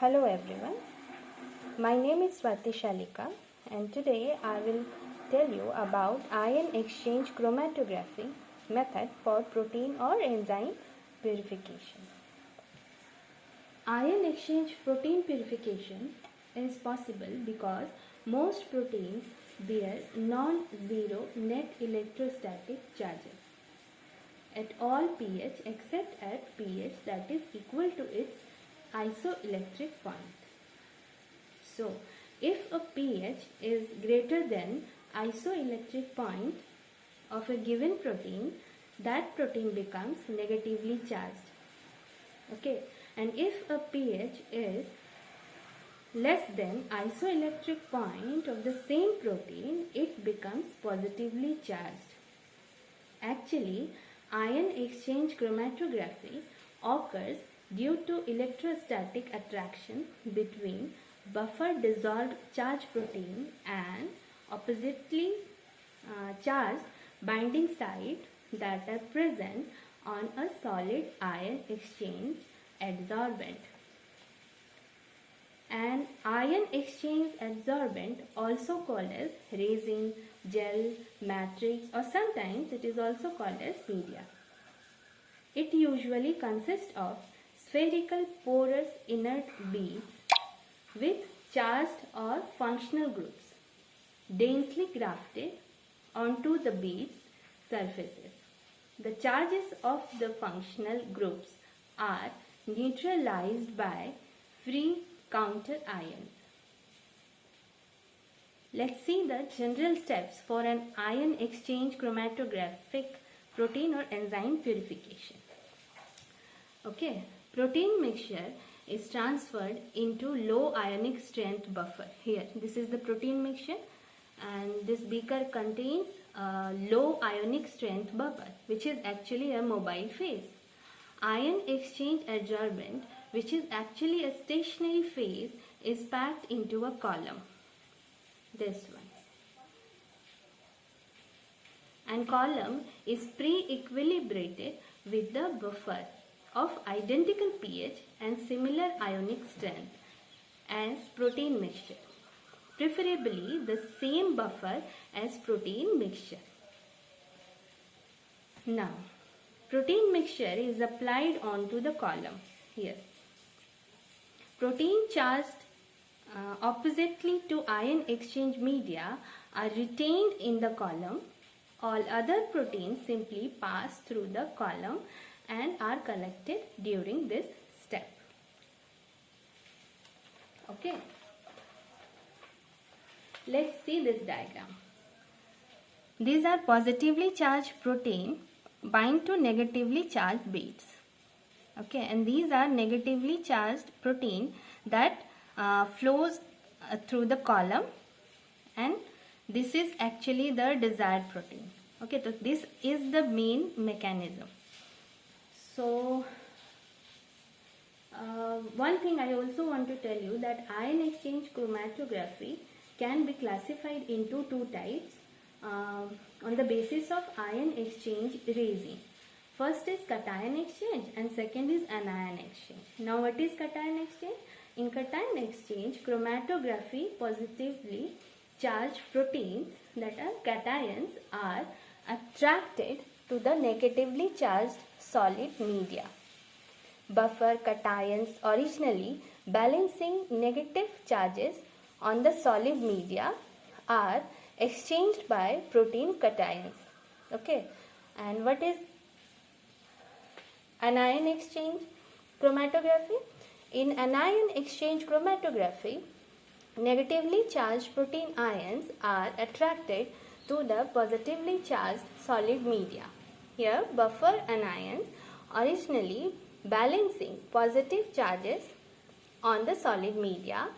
Hello everyone, my name is Swati Shalika and today I will tell you about ion exchange chromatography method for protein or enzyme purification. Ion exchange protein purification is possible because most proteins bear non-zero net electrostatic charges at all pH except at pH that is equal to its isoelectric point. So, if a pH is greater than isoelectric point of a given protein, that protein becomes negatively charged. Okay, and if a pH is less than isoelectric point of the same protein, it becomes positively charged. Actually, ion exchange chromatography occurs due to electrostatic attraction between buffer dissolved charged protein and oppositely charged binding site that are present on a solid ion exchange adsorbent. An ion exchange adsorbent, also called as resin, gel, matrix, or sometimes it is also called as media. It usually consists of spherical porous inert beads with charged or functional groups densely grafted onto the beads surfaces. The charges of the functional groups are neutralized by free counter ions. Let's see the general steps for an ion exchange chromatographic protein or enzyme purification. Okay, protein mixture is transferred into low ionic strength buffer. Here, this is the protein mixture and this beaker contains a low ionic strength buffer, which is actually a mobile phase. Ion exchange adsorbent, which is actually a stationary phase, is packed into a column. This one. And column is pre-equilibrated with the buffer of identical pH and similar ionic strength as protein mixture, preferably the same buffer as protein mixture. Now, protein mixture is applied onto the column here. Protein charged oppositely to ion exchange media are retained in the column. All other proteins simply pass through the column and are collected during this step. Okay. Let's see this diagram. These are positively charged protein bind to negatively charged beads. Okay, and these are negatively charged protein that flows through the column, and this is actually the desired protein. Okay, so this is the main mechanism. So, one thing I also want to tell you that ion exchange chromatography can be classified into two types on the basis of ion exchange resin. First is cation exchange and second is anion exchange. Now what is cation exchange? In cation exchange, chromatography positively charged proteins that are cations are attracted to the negatively charged solid media. Buffer cations originally balancing negative charges on the solid media are exchanged by protein cations. Okay, and what is anion exchange chromatography? In anion exchange chromatography, negatively charged protein ions are attracted to the positively charged solid media. Here, buffer anions originally balancing positive charges on the solid media